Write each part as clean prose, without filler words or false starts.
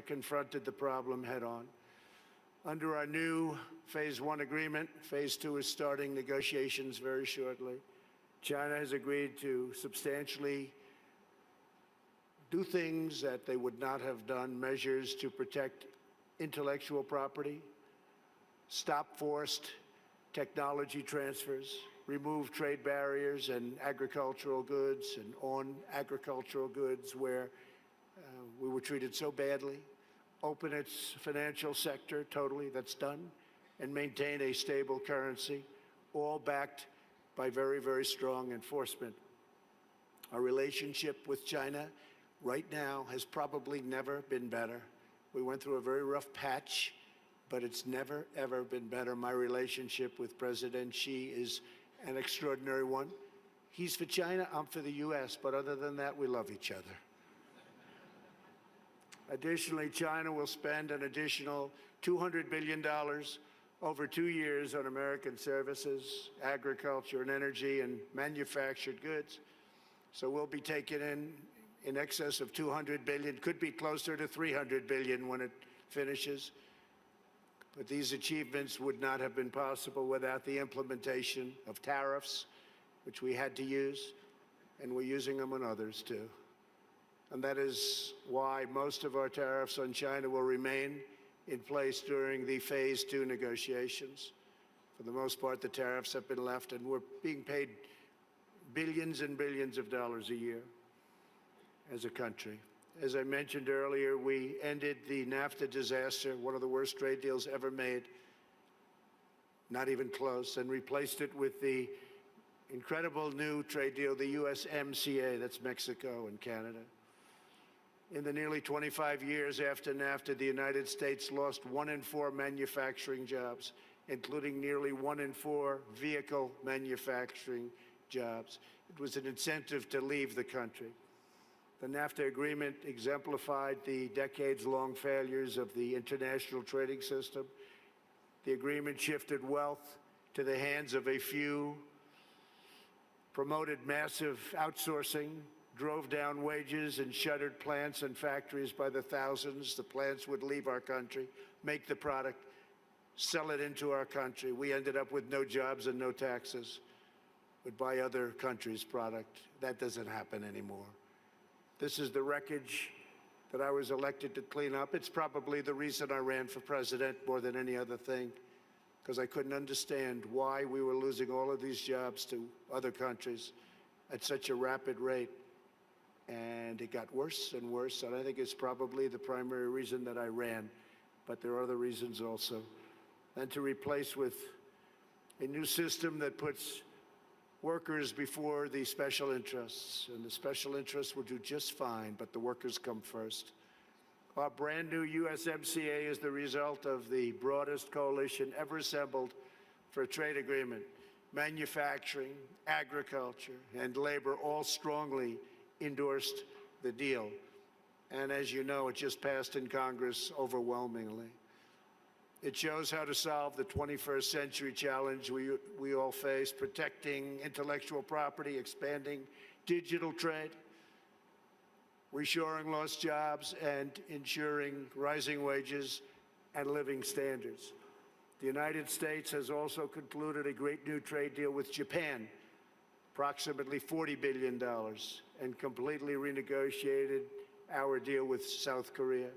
confronted the problem head-on. Under our new Phase 1 agreement, Phase 2 is starting negotiations very shortly. China has agreed to substantially do things that they would not have done, measures to protect intellectual property, stop forced technology transfers, remove trade barriers and agricultural goods and on agricultural goods where we were treated so badly, open its financial sector totally, that's done, and maintain a stable currency, all backed by very, very strong enforcement. Our relationship with China right now has probably never been better. We went through a very rough patch, but it's never, ever been better. My relationship with President Xi is an extraordinary one. He's for China, I'm for the U.S., but other than that, we love each other. Additionally, China will spend an additional $200 billion over 2 years on American services, agriculture and energy and manufactured goods. So we'll be taking in excess of $200 billion, could be closer to $300 billion when it finishes. But these achievements would not have been possible without the implementation of tariffs, which we had to use, and we're using them on others too. And that is why most of our tariffs on China will remain in place during the Phase 2 negotiations. For the most part, the tariffs have been left, and we're being paid billions and billions of dollars a year as a country. As I mentioned earlier, we ended the NAFTA disaster, one of the worst trade deals ever made, not even close, and replaced it with the incredible new trade deal, the USMCA, that's Mexico and Canada. In the nearly 25 years after NAFTA, the United States lost 1 in 4 manufacturing jobs, including nearly 1 in 4 vehicle manufacturing jobs. It was an incentive to leave the country. The NAFTA agreement exemplified the decades-long failures of the international trading system. The agreement shifted wealth to the hands of a few, promoted massive outsourcing, drove down wages, and shuttered plants and factories by the thousands. The plants would leave our country, make the product, sell it into our country. We ended up with no jobs and no taxes. Would buy other countries' product. That doesn't happen anymore. This is the wreckage that I was elected to clean up. It's probably the reason I ran for president more than any other thing, because I couldn't understand why we were losing all of these jobs to other countries at such a rapid rate. And it got worse and worse, and I think it's probably the primary reason that I ran, but there are other reasons also. And to replace with a new system that puts workers before the special interests, and the special interests will do just fine, but the workers come first. Our brand new USMCA is the result of the broadest coalition ever assembled for a trade agreement. Manufacturing, agriculture, and labor all strongly endorsed the deal. And as you know, it just passed in Congress overwhelmingly. It shows how to solve the 21st century challenge we all face, protecting intellectual property, expanding digital trade, reshoring lost jobs, and ensuring rising wages and living standards. The United States has also concluded a great new trade deal with Japan, approximately $40 billion, and completely renegotiated our deal with South Korea.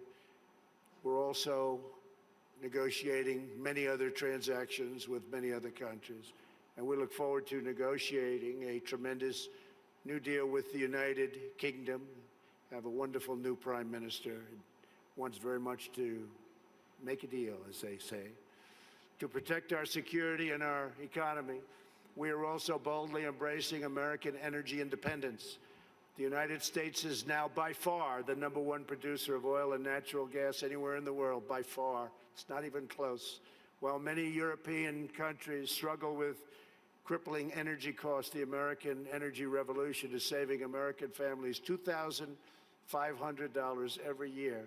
We're also negotiating many other transactions with many other countries. And we look forward to negotiating a tremendous new deal with the United Kingdom. Have a wonderful new prime minister, wants very much to make a deal, as they say. To protect our security and our economy, we are also boldly embracing American energy independence. The United States is now by far the #1 producer of oil and natural gas anywhere in the world, by far. It's not even close. While many European countries struggle with crippling energy costs, the American energy revolution is saving American families $2,500 every year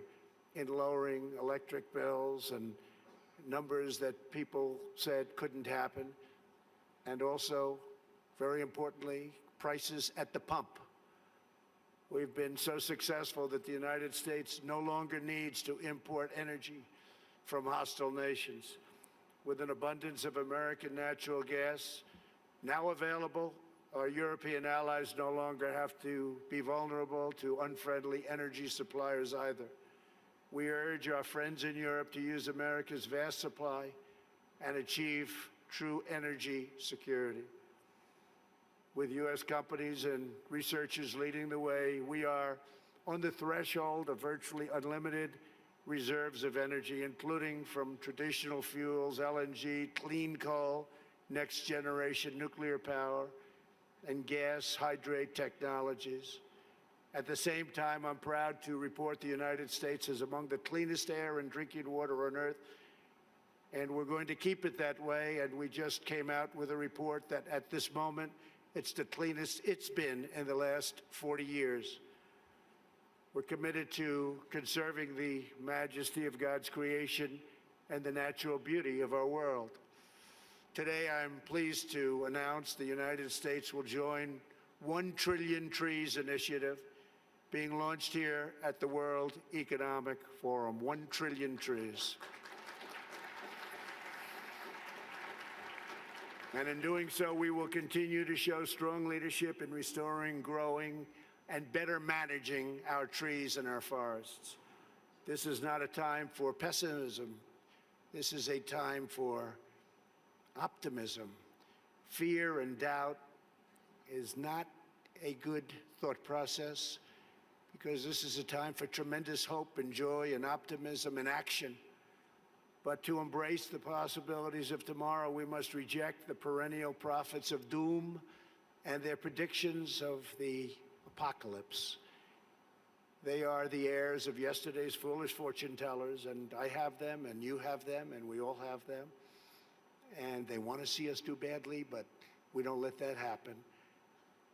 in lowering electric bills, and numbers that people said couldn't happen. And also, very importantly, prices at the pump. We've been so successful that the United States no longer needs to import energy from hostile nations. With an abundance of American natural gas now available, our European allies no longer have to be vulnerable to unfriendly energy suppliers either. We urge our friends in Europe to use America's vast supply and achieve true energy security. With U.S. companies and researchers leading the way, we are on the threshold of virtually unlimited reserves of energy, including from traditional fuels, LNG, clean coal, next-generation nuclear power, and gas hydrate technologies. At the same time, I'm proud to report the United States is among the cleanest air and drinking water on Earth, and we're going to keep it that way. And we just came out with a report that at this moment, it's the cleanest it's been in the last 40 years. We're committed to conserving the majesty of God's creation and the natural beauty of our world. Today, I'm pleased to announce the United States will join 1 Trillion Trees initiative being launched here at the World Economic Forum. 1 trillion trees. And in doing so, we will continue to show strong leadership in restoring, growing, and better managing our trees and our forests. This is not a time for pessimism. This is a time for optimism. Fear and doubt is not a good thought process, because this is a time for tremendous hope and joy and optimism and action. But to embrace the possibilities of tomorrow, we must reject the perennial prophets of doom and their predictions of the apocalypse. They are the heirs of yesterday's foolish fortune tellers, and I have them, and you have them, and we all have them. And they want to see us do badly, but we don't let that happen.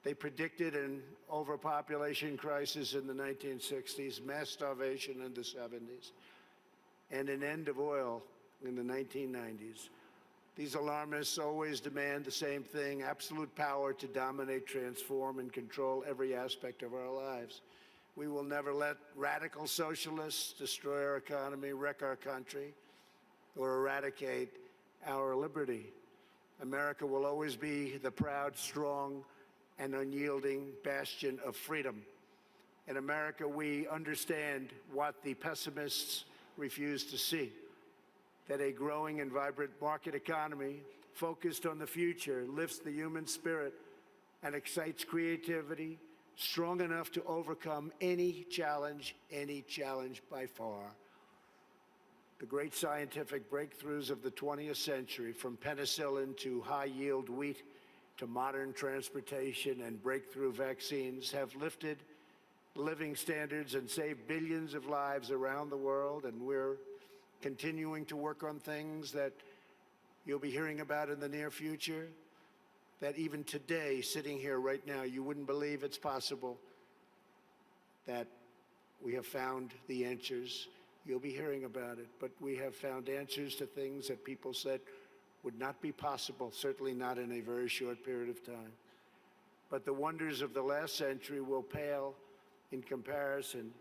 They predicted an overpopulation crisis in the 1960s, mass starvation in the 70s, and an end of oil in the 1990s. These alarmists always demand the same thing: absolute power to dominate, transform, and control every aspect of our lives. We will never let radical socialists destroy our economy, wreck our country, or eradicate our liberty. America will always be the proud, strong, and unyielding bastion of freedom. In America, we understand what the pessimists refuse to see: that a growing and vibrant market economy focused on the future lifts the human spirit and excites creativity, strong enough to overcome any challenge by far. The great scientific breakthroughs of the 20th century, from penicillin to high-yield wheat to modern transportation and breakthrough vaccines, have lifted living standards and saved billions of lives around the world. And we're continuing to work on things that you'll be hearing about in the near future, that even today, sitting here right now, you wouldn't believe it's possible, that we have found the answers. You'll be hearing about it, but we have found answers to things that people said would not be possible, certainly not in a very short period of time. But the wonders of the last century will pale in comparison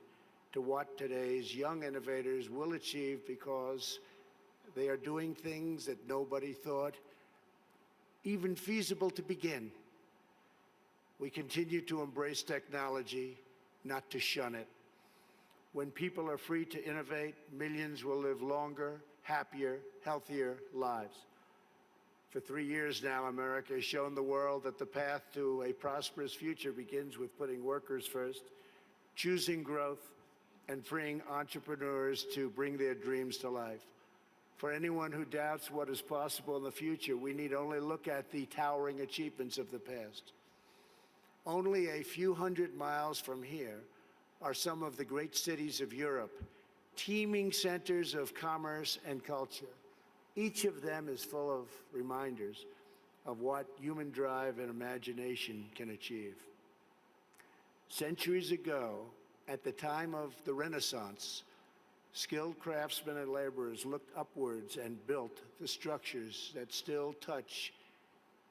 to what today's young innovators will achieve, because they are doing things that nobody thought even feasible to begin. We continue to embrace technology, not to shun it. When people are free to innovate, millions will live longer, happier, healthier lives. For 3 years now, America has shown the world that the path to a prosperous future begins with putting workers first, choosing growth, and freeing entrepreneurs to bring their dreams to life. For anyone who doubts what is possible in the future, we need only look at the towering achievements of the past. Only a few hundred miles from here are some of the great cities of Europe, teeming centers of commerce and culture. Each of them is full of reminders of what human drive and imagination can achieve. Centuries ago, at the time of the Renaissance, skilled craftsmen and laborers looked upwards and built the structures that still touch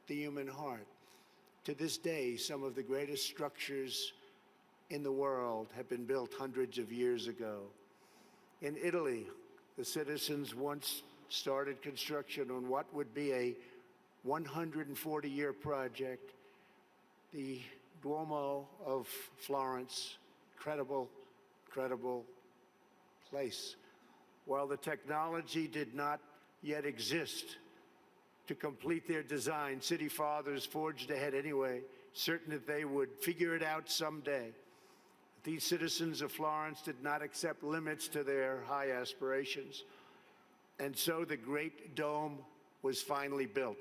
the human heart. To this day, some of the greatest structures in the world have been built hundreds of years ago. In Italy, the citizens once started construction on what would be a 140-year project, the Duomo of Florence. Incredible, incredible place. While the technology did not yet exist to complete their design, city fathers forged ahead anyway, certain that they would figure it out someday. These citizens of Florence did not accept limits to their high aspirations, and so the Great Dome was finally built.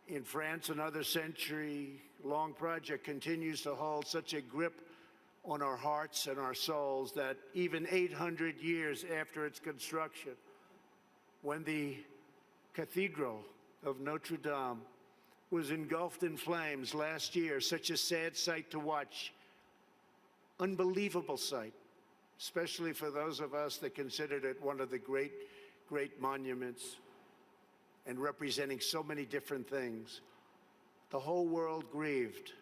In France, another century-long project continues to hold such a grip on our hearts and our souls that even 800 years after its construction, when the Cathedral of Notre Dame was engulfed in flames last year, such a sad sight to watch, unbelievable sight, especially for those of us that considered it one of the great monuments and representing so many different things. The whole world grieved.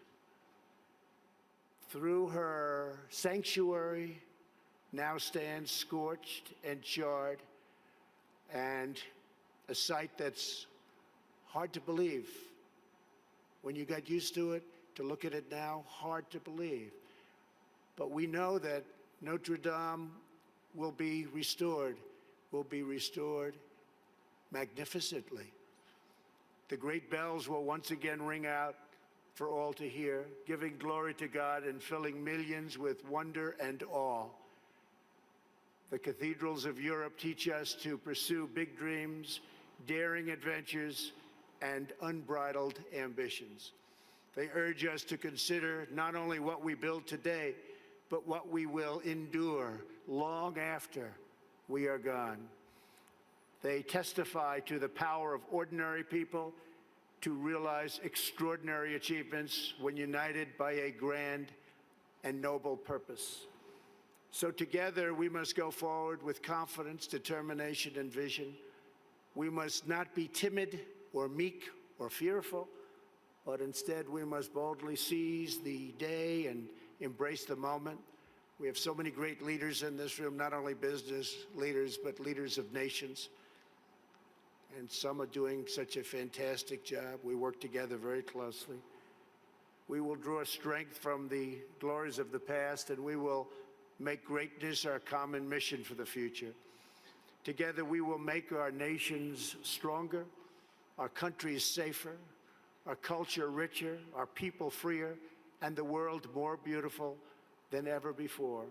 Through her sanctuary now stands scorched and charred, and a sight that's hard to believe. When you got used to it, to look at it now, hard to believe. But we know that Notre Dame will be restored magnificently. The great bells will once again ring out for all to hear, giving glory to God and filling millions with wonder and awe. The cathedrals of Europe teach us to pursue big dreams, daring adventures, and unbridled ambitions. They urge us to consider not only what we build today, but what we will endure long after we are gone. They testify to the power of ordinary people to realize extraordinary achievements when united by a grand and noble purpose. So together we must go forward with confidence, determination, and vision. We must not be timid or meek or fearful, but instead we must boldly seize the day and embrace the moment. We have so many great leaders in this room, not only business leaders, but leaders of nations. And some are doing such a fantastic job. We work together very closely. We will draw strength from the glories of the past, and we will make greatness our common mission for the future. Together, we will make our nations stronger, our countries safer, our culture richer, our people freer, and the world more beautiful than ever before.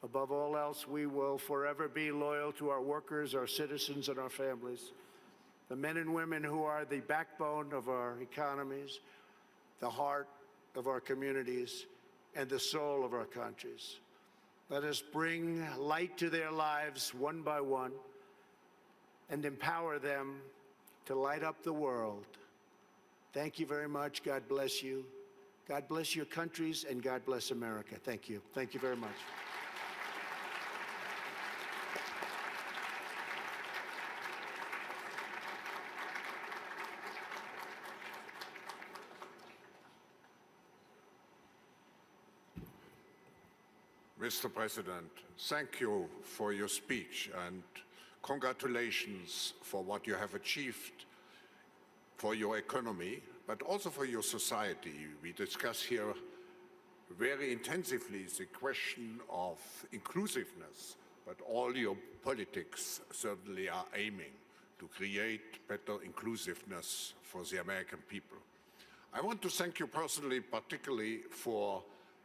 Above all else, we will forever be loyal to our workers, our citizens, and our families, the men and women who are the backbone of our economies, the heart of our communities, and the soul of our countries. Let us bring light to their lives one by one and empower them to light up the world. Thank you very much. God bless you. God bless your countries, and God bless America. Thank you. Thank you very much. Mr. President, thank you for your speech and congratulations for what you have achieved for your economy, but also for your society. We discuss here very intensively the question of inclusiveness, but all your politics certainly are aiming to create better inclusiveness for the American people. I want to thank you personally, particularly for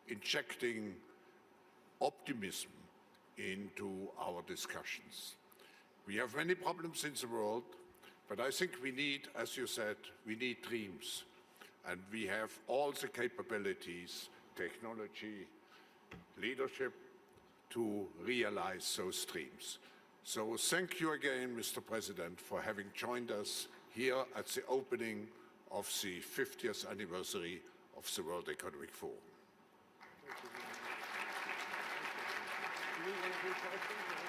injecting optimism into our discussions. We have many problems in the world, but I think we need, as you said, we need dreams. And we have all the capabilities, technology, leadership to realize those dreams. So thank you again, Mr. President, for having joined us here at the opening of the 50th anniversary of the World Economic Forum. Do you want to do questions?